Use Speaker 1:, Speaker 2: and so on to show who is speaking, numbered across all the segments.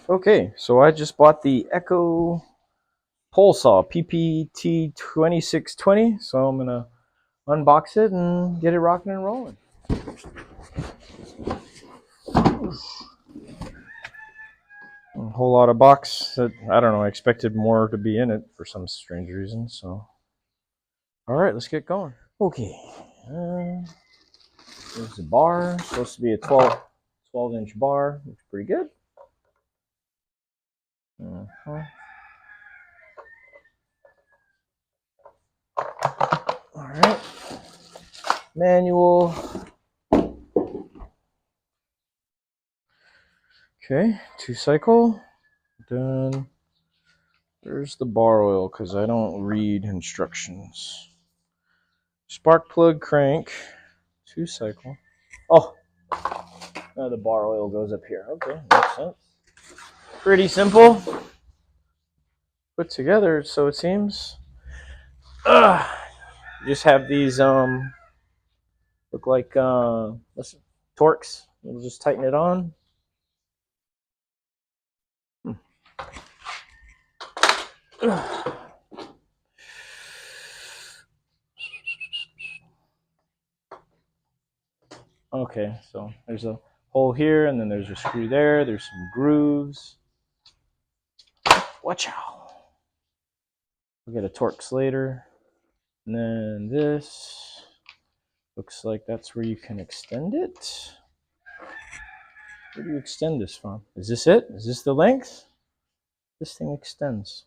Speaker 1: Okay, so I just bought the Echo pole saw PPT-2620, so I'm gonna unbox it and get it rocking and rolling. A whole lot of box that, I don't know, I expected more to be in it for some strange reason, so. All right, let's get going. Okay, there's the bar, supposed to be a 12-inch bar, looks pretty good. All right, manual. Okay, 2-cycle, done. There's the bar oil, because I don't read instructions. Spark plug crank, 2-cycle. Oh, now the bar oil goes up here. Okay, makes sense. Pretty simple. Put together, so it seems. Just have these look like Torx. We'll just tighten it on. Okay, so there's a hole here, and then there's a screw there. There's some grooves. Watch out. We'll get a Torx later. And then this looks like that's where you can extend it. Where do you extend this from? Is this it? Is this the length? This thing extends.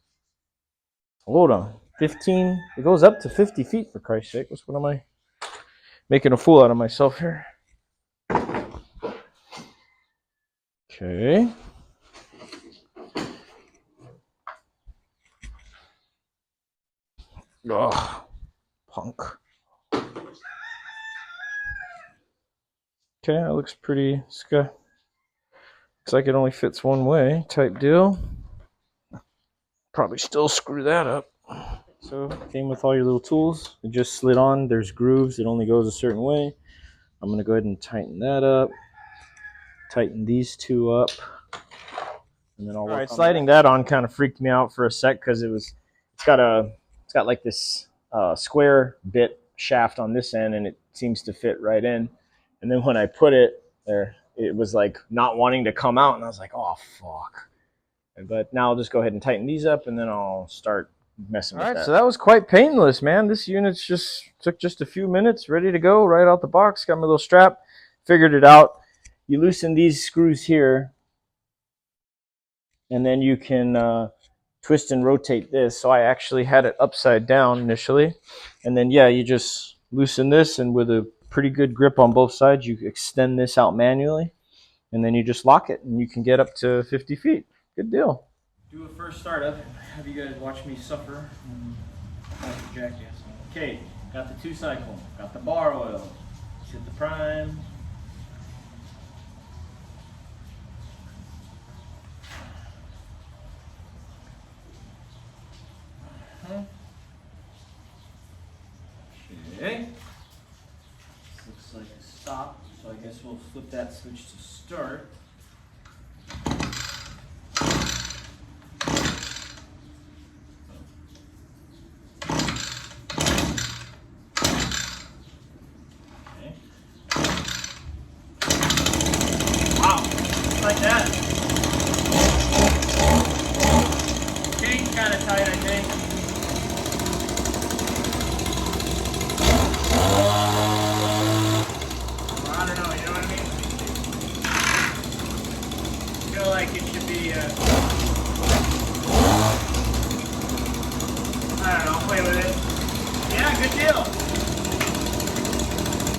Speaker 1: Hold on. 15. It goes up to 50 feet, for Christ's sake. What am I making a fool out of myself here? Okay. Ugh, punk. Okay, that looks pretty. Looks like it only fits one way type deal. Probably still screw that up. So came with all your little tools. It just slid on. There's grooves. It only goes a certain way. I'm gonna go ahead and tighten that up. Tighten these two up. And then I'll work on sliding that on kind of freaked me out for a sec because it's got like this square bit shaft on this end, and it seems to fit right in. And then when I put it there, it was like not wanting to come out, and I was like, oh fuck. But now I'll just go ahead and tighten these up, and then I'll start messing with that. All right, so that was quite painless, man. This unit's took just a few minutes, ready to go right out the box. Got my little strap, figured it out. You loosen these screws here, and then you can twist and rotate this. So I actually had it upside down initially, and then yeah, you just loosen this, and with a pretty good grip on both sides, you extend this out manually, and then you just lock it, and you can get up to 50 feet. Good deal. Do a first startup. Have you guys watch me suffer? Okay, got the 2-cycle, got the bar oil. Let's hit the prime. Okay. This looks like a stop, so I guess we'll flip that switch to start. Okay. Wow, just like that. Chain's kind of tight, I think. I don't know, you know what I mean? I feel like it should be